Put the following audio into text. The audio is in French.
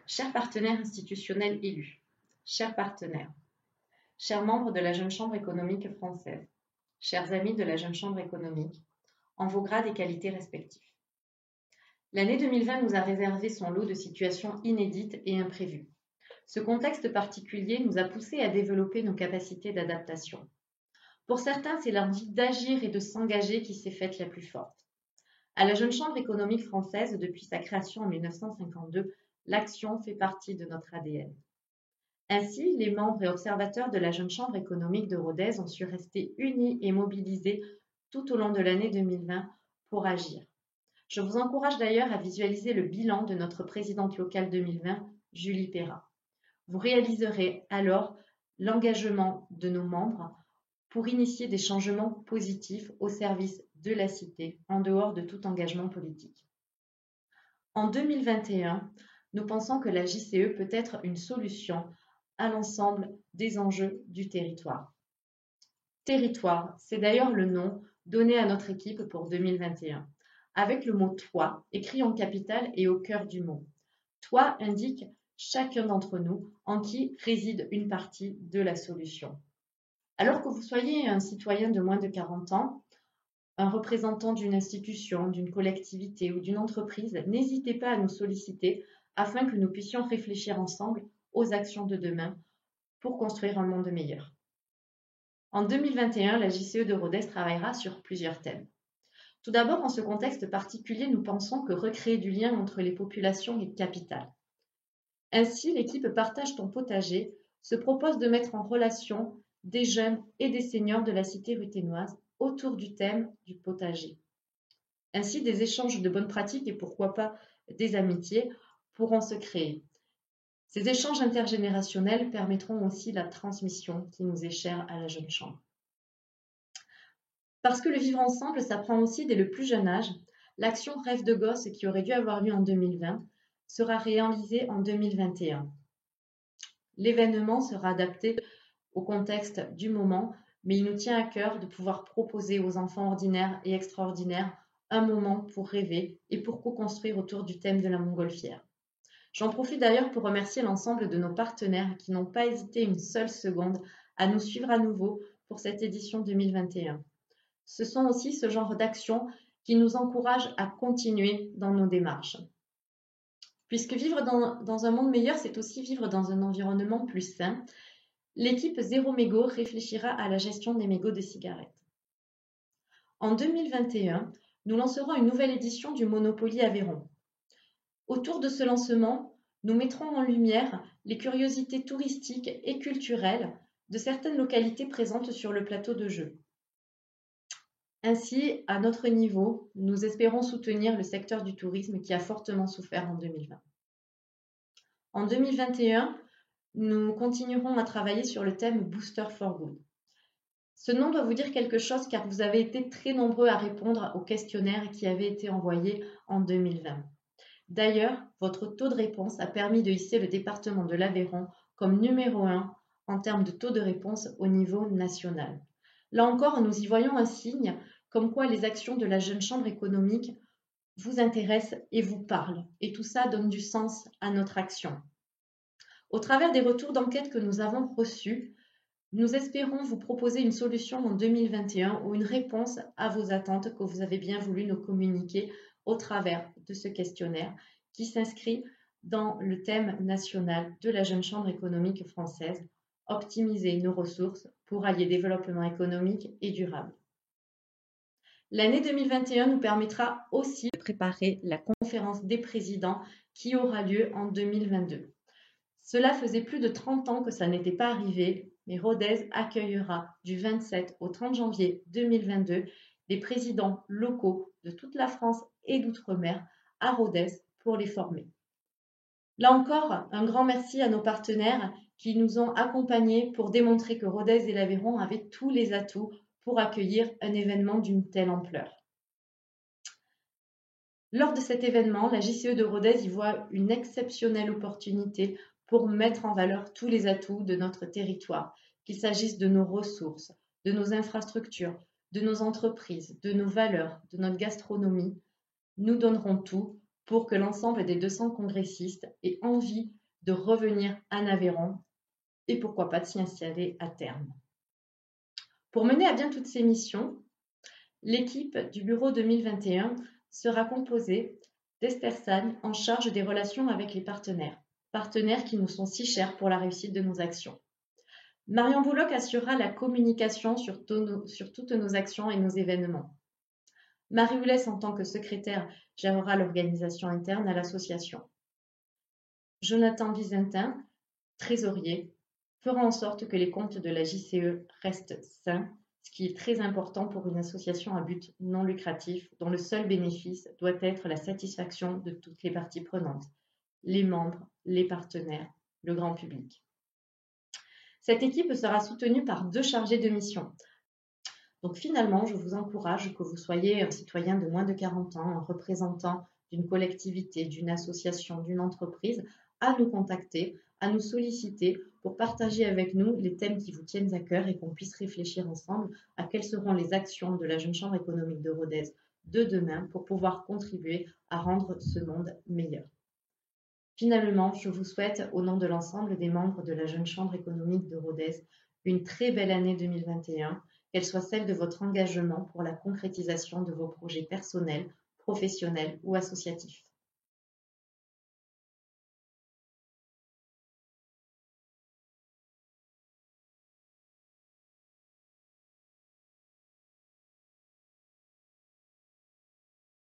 Chers partenaires institutionnels élus, chers partenaires, chers membres de la Jeune Chambre économique française, chers amis de la Jeune Chambre économique, en vos grades et qualités respectifs. L'année 2020 nous a réservé son lot de situations inédites et imprévues. Ce contexte particulier nous a poussés à développer nos capacités d'adaptation. Pour certains, c'est l'envie d'agir et de s'engager qui s'est faite la plus forte. À la Jeune Chambre économique française, depuis sa création en 1952, l'action fait partie de notre ADN. Ainsi, les membres et observateurs de la Jeune Chambre économique de Rodez ont su rester unis et mobilisés tout au long de l'année 2020 pour agir. Je vous encourage d'ailleurs à visualiser le bilan de notre présidente locale 2020, Julie Perra. Vous réaliserez alors l'engagement de nos membres pour initier des changements positifs au service de la cité, en dehors de tout engagement politique. En 2021, nous pensons que la JCE peut être une solution à l'ensemble des enjeux du territoire. Territoire, c'est d'ailleurs le nom donné à notre équipe pour 2021, avec le mot « toi » écrit en capital et au cœur du mot. « Toi » indique chacun d'entre nous, en qui réside une partie de la solution. Alors que vous soyez un citoyen de moins de 40 ans, un représentant d'une institution, d'une collectivité ou d'une entreprise, n'hésitez pas à nous solliciter afin que nous puissions réfléchir ensemble aux actions de demain pour construire un monde meilleur. En 2021, la JCE de Rodez travaillera sur plusieurs thèmes. Tout d'abord, en ce contexte particulier, nous pensons que recréer du lien entre les populations est capital. Ainsi, l'équipe Partage ton potager se propose de mettre en relation des jeunes et des seniors de la cité ruthénoise autour du thème du potager. Ainsi, des échanges de bonnes pratiques et pourquoi pas des amitiés pourront se créer. Ces échanges intergénérationnels permettront aussi la transmission qui nous est chère à la Jeune Chambre. Parce que le vivre ensemble s'apprend aussi dès le plus jeune âge, l'action Rêve de gosse qui aurait dû avoir lieu en 2020 sera réalisée en 2021. L'événement sera adapté au contexte du moment, mais il nous tient à cœur de pouvoir proposer aux enfants ordinaires et extraordinaires un moment pour rêver et pour co-construire autour du thème de la montgolfière. J'en profite d'ailleurs pour remercier l'ensemble de nos partenaires qui n'ont pas hésité une seule seconde à nous suivre à nouveau pour cette édition 2021. Ce sont aussi ce genre d'actions qui nous encouragent à continuer dans nos démarches. Puisque vivre dans un monde meilleur, c'est aussi vivre dans un environnement plus sain, l'équipe Zéro Mégot réfléchira à la gestion des mégots de cigarettes. En 2021, nous lancerons une nouvelle édition du Monopoly Aveyron. Autour de ce lancement, nous mettrons en lumière les curiosités touristiques et culturelles de certaines localités présentes sur le plateau de jeu. Ainsi, à notre niveau, nous espérons soutenir le secteur du tourisme qui a fortement souffert en 2020. En 2021, nous continuerons à travailler sur le thème Booster for Good. Ce nom doit vous dire quelque chose car vous avez été très nombreux à répondre au questionnaire qui avait été envoyé en 2020. D'ailleurs, votre taux de réponse a permis de hisser le département de l'Aveyron comme numéro 1 en termes de taux de réponse au niveau national. Là encore, nous y voyons un signe comme quoi les actions de la Jeune Chambre économique vous intéressent et vous parlent. Et tout ça donne du sens à notre action. Au travers des retours d'enquête que nous avons reçus, nous espérons vous proposer une solution en 2021 ou une réponse à vos attentes que vous avez bien voulu nous communiquer au travers de ce questionnaire qui s'inscrit dans le thème national de la Jeune Chambre économique française, optimiser nos ressources pour allier développement économique et durable. L'année 2021 nous permettra aussi de préparer la conférence des présidents qui aura lieu en 2022. Cela faisait plus de 30 ans que ça n'était pas arrivé, mais Rodez accueillera du 27 au 30 janvier 2022 des présidents locaux de toute la France et d'outre-mer à Rodez pour les former. Là encore, un grand merci à nos partenaires qui nous ont accompagnés pour démontrer que Rodez et l'Aveyron avaient tous les atouts pour accueillir un événement d'une telle ampleur. Lors de cet événement, la JCE de Rodez y voit une exceptionnelle opportunité pour mettre en valeur tous les atouts de notre territoire, qu'il s'agisse de nos ressources, de nos infrastructures, de nos entreprises, de nos valeurs, de notre gastronomie. Nous donnerons tout pour que l'ensemble des 200 congressistes aient envie de revenir en Aveyron et pourquoi pas de s'y installer à terme. Pour mener à bien toutes ces missions, l'équipe du Bureau 2021 sera composée d'Esther Sagne en charge des relations avec les partenaires qui nous sont si chers pour la réussite de nos actions. Marion Bouloc assurera la communication sur toutes nos actions et nos événements. Marie Houlès, en tant que secrétaire, gérera l'organisation interne à l'association. Jonathan Vizentin, trésorier, fera en sorte que les comptes de la JCE restent sains, ce qui est très important pour une association à but non lucratif dont le seul bénéfice doit être la satisfaction de toutes les parties prenantes, les membres, les partenaires, le grand public. Cette équipe sera soutenue par 2 chargés de mission. Donc finalement, je vous encourage, que vous soyez un citoyen de moins de 40 ans, un représentant d'une collectivité, d'une association, d'une entreprise, à nous contacter, à nous solliciter pour partager avec nous les thèmes qui vous tiennent à cœur et qu'on puisse réfléchir ensemble à quelles seront les actions de la Jeune Chambre économique de Rodez de demain pour pouvoir contribuer à rendre ce monde meilleur. Finalement, je vous souhaite, au nom de l'ensemble des membres de la Jeune Chambre économique de Rodez, une très belle année 2021, qu'elle soit celle de votre engagement pour la concrétisation de vos projets personnels, professionnels ou associatifs.